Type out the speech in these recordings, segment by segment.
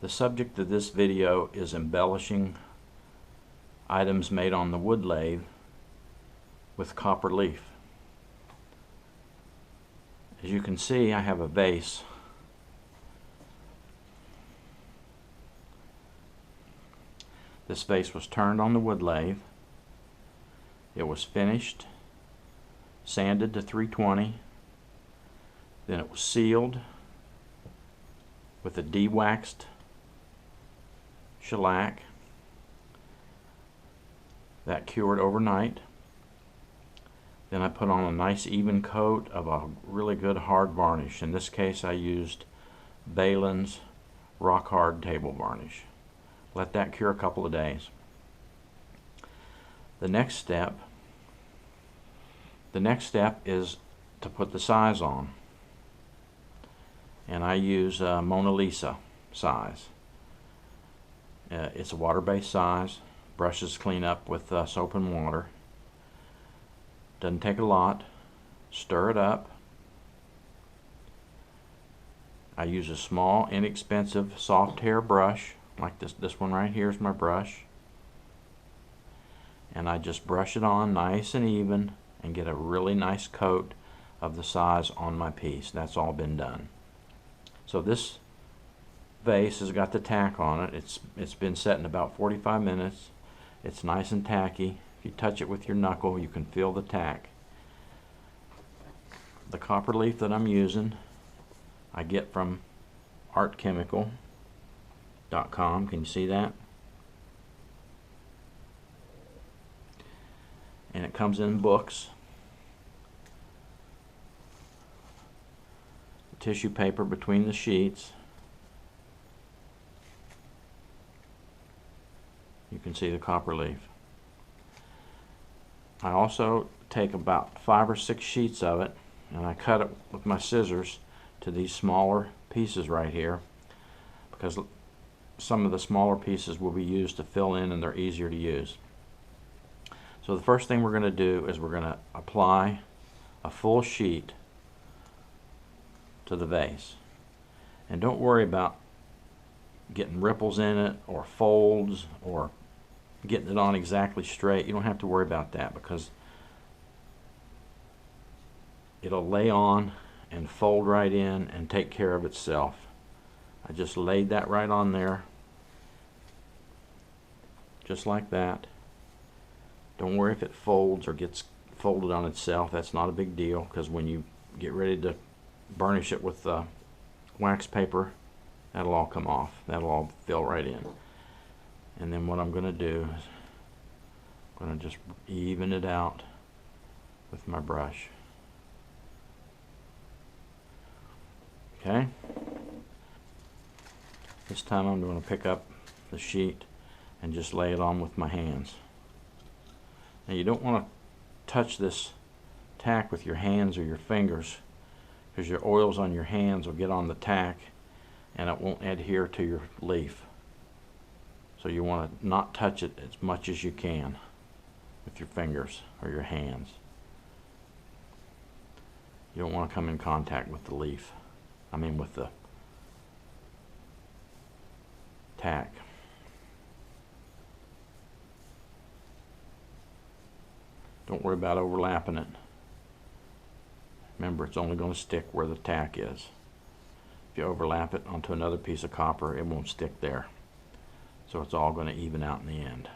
The subject of this video is embellishing items made on the wood lathe with copper leaf. As you can see, I have a vase. This vase was turned on the wood lathe. It was finished, sanded to 320, then it was sealed with a de-waxed shellac that cured overnight. Then I put on a nice even coat of a really good hard varnish. In this case I used Vase's rock hard table varnish. Let that cure a couple of days. The next step is to put the size on, and I use Mona Lisa size. It's a water-based size. Brushes clean up with soap and water. Doesn't take a lot. Stir it up. I use a small, inexpensive, soft hair brush like this one right here is my brush, and I just brush it on nice and even and get a really nice coat of the size on my piece. That's all been done. So this vase has got the tack on it. It's been set in about 45 minutes. It's nice and tacky. If you touch it with your knuckle, you can feel the tack. The copper leaf that I'm using I get from artchemical.com. Can you see that? And it comes in books. Tissue paper between the sheets. You can see the copper leaf. I also take about 5 or 6 sheets of it and I cut it with my scissors to these smaller pieces right here, because some of the smaller pieces will be used to fill in and they're easier to use. So the first thing we're going to do is we're going to apply a full sheet to the vase. And don't worry about getting ripples in it or folds or getting it on exactly straight. You don't have to worry about that because it'll lay on and fold right in and take care of itself. I just laid that right on there, just like that. Don't worry if it folds or gets folded on itself. That's not a big deal, because when you get ready to burnish it with wax paper, that'll all come off. That'll all fill right in. And then what I'm going to do is I'm going to just even it out with my brush. Okay? This time I'm going to pick up the sheet and just lay it on with my hands. Now you don't want to touch this tack with your hands or your fingers, because your oils on your hands will get on the tack and it won't adhere to your leaf. So you want to not touch it as much as you can with your fingers or your hands. You don't want to come in contact with the leaf. I mean with the tack. Don't worry about overlapping it. Remember, it's only going to stick where the tack is. If you overlap it onto another piece of copper, it won't stick there. So it's all going to even out in the end.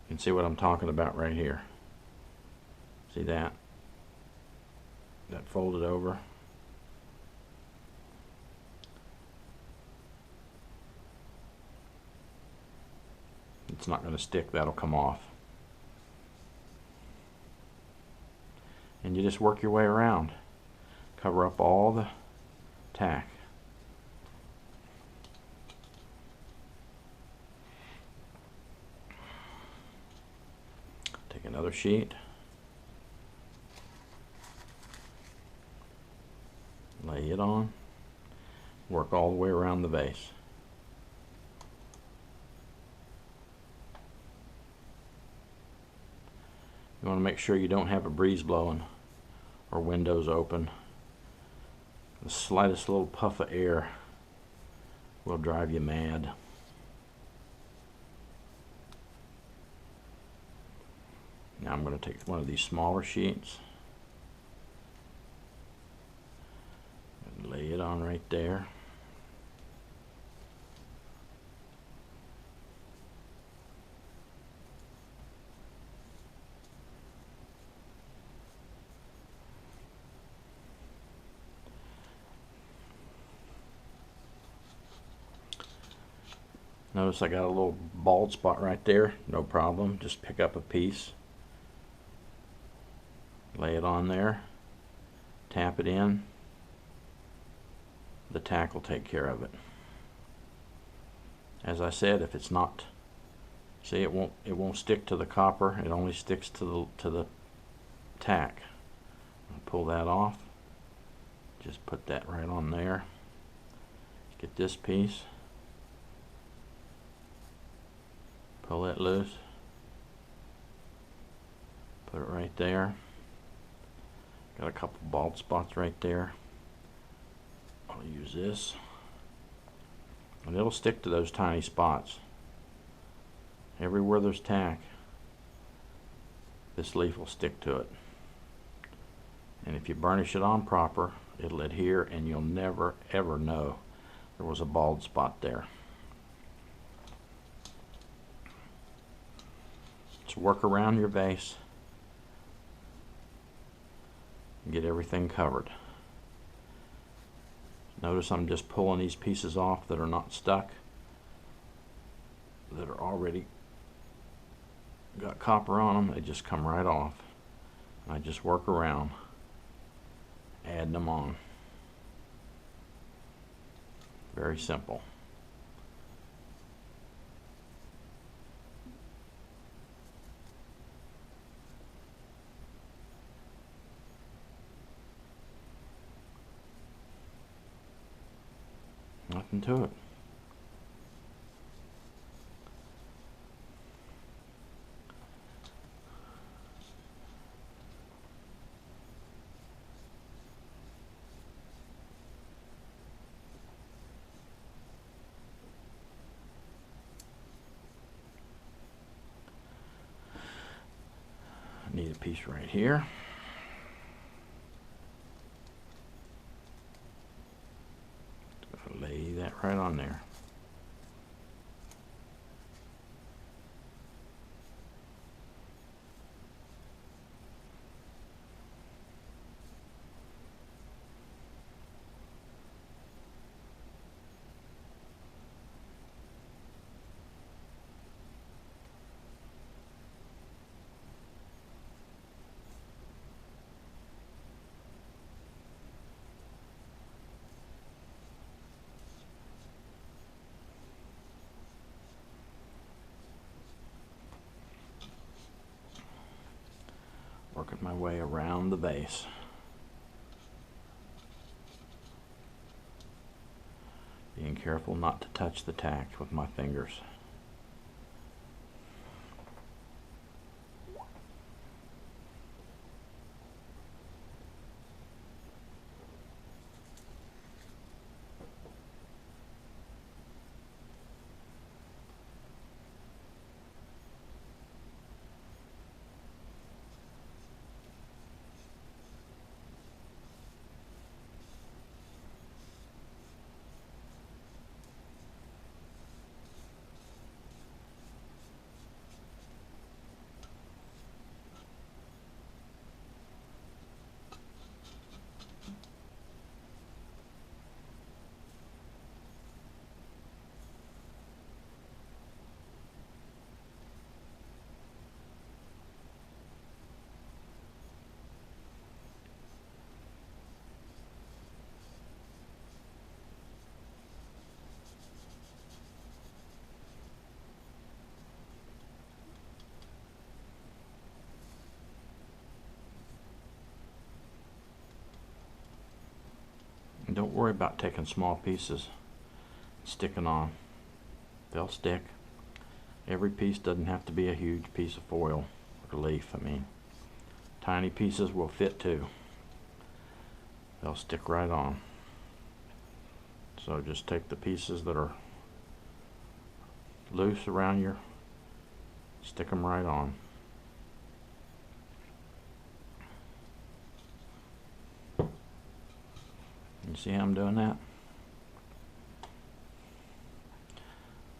You can see what I'm talking about right here. See that? That folded over. It's not going to stick, that'll come off. And you just work your way around. Cover up all the tack. Take another sheet. Lay it on. Work all the way around the vase. You want to make sure you don't have a breeze blowing or windows open, The slightest little puff of air will drive you mad. Now I'm going to take one of these smaller sheets and lay it on right there. Notice I got a little bald spot right there. No problem. Just pick up a piece, lay it on there, tap it in. The tack will take care of it. As I said, if it's not, see, it won't stick to the copper. It only sticks to the tack. I'll pull that off. Just put that right on there. Get this piece. Pull it loose. Put it right there. Got a couple bald spots right there. I'll use this. And it'll stick to those tiny spots. Everywhere there's tack, this leaf will stick to it. And if you burnish it on proper, it'll adhere and you'll never ever know there was a bald spot there. Just work around your vase and get everything covered. Notice I'm just pulling these pieces off that are not stuck, that are already got copper on them. They just come right off. And I just work around, adding them on. Very simple. Nothing to it. I need a piece right here. Lay that right on there. Working my way around the vase. Being careful not to touch the tack with my fingers. And don't worry about taking small pieces, sticking on. They'll stick. Every piece doesn't have to be a huge piece of foil or leaf. I mean, tiny pieces will fit too. They'll stick right on. So just take the pieces that are loose around your, stick them right on. You see how I'm doing that?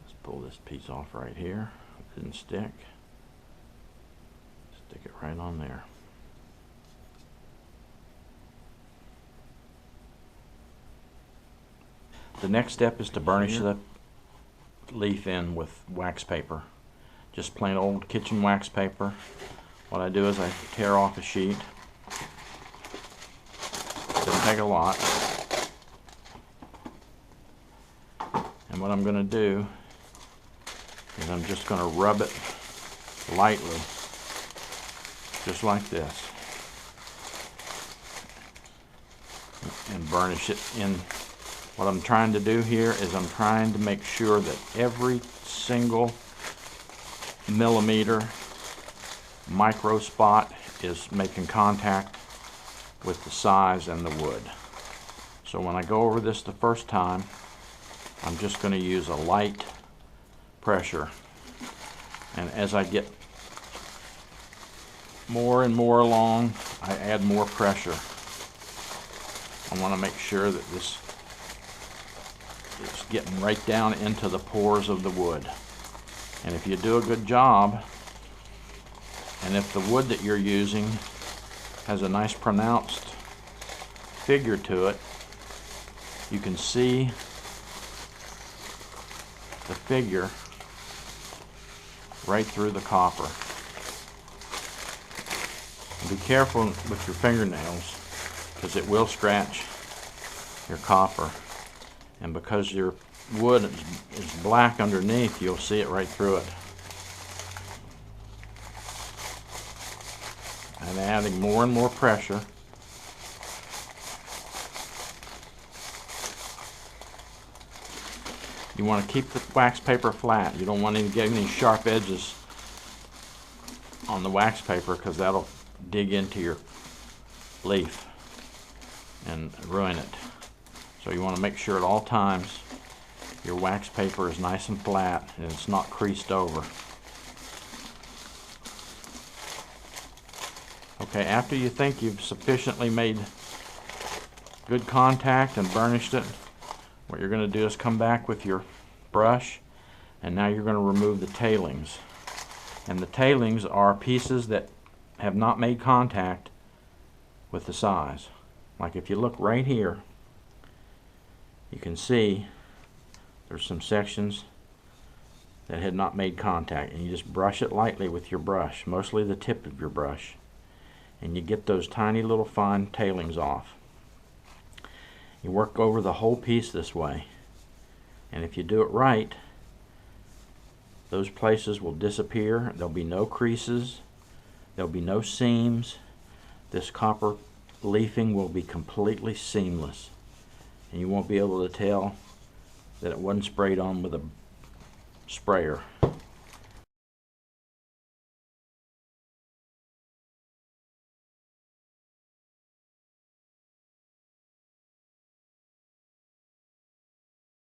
Let's pull this piece off right here. It didn't stick. Stick it right on there. The next step is to burnish the leaf in with wax paper. Just plain old kitchen wax paper. What I do is I tear off a sheet. Doesn't take a lot. And what I'm going to do is I'm just going to rub it lightly, just like this, and burnish it in. What I'm trying to do here is I'm trying to make sure that every single millimeter micro spot is making contact with the size and the wood. So when I go over this the first time, I'm just going to use a light pressure, and as I get more and more along, I add more pressure. I want to make sure that this is getting right down into the pores of the wood. And if you do a good job, and if the wood that you're using has a nice pronounced figure to it, you can see the figure right through the copper. And be careful with your fingernails, because it will scratch your copper. And because your wood is black underneath, you'll see it right through it. And adding more and more pressure. You want to keep the wax paper flat. You don't want to get any sharp edges on the wax paper, because that'll dig into your leaf and ruin it. So you want to make sure at all times your wax paper is nice and flat and it's not creased over. Okay, after you think you've sufficiently made good contact and burnished it, what you're going to do is come back with your brush, and now you're going to remove the tailings. And the tailings are pieces that have not made contact with the size. Like if you look right here, you can see there's some sections that had not made contact, and you just brush it lightly with your brush, mostly the tip of your brush, and you get those tiny little fine tailings off. You work over the whole piece this way, and if you do it right, those places will disappear. There'll be no creases, there'll be no seams. This copper leafing will be completely seamless, and you won't be able to tell that it wasn't sprayed on with a sprayer.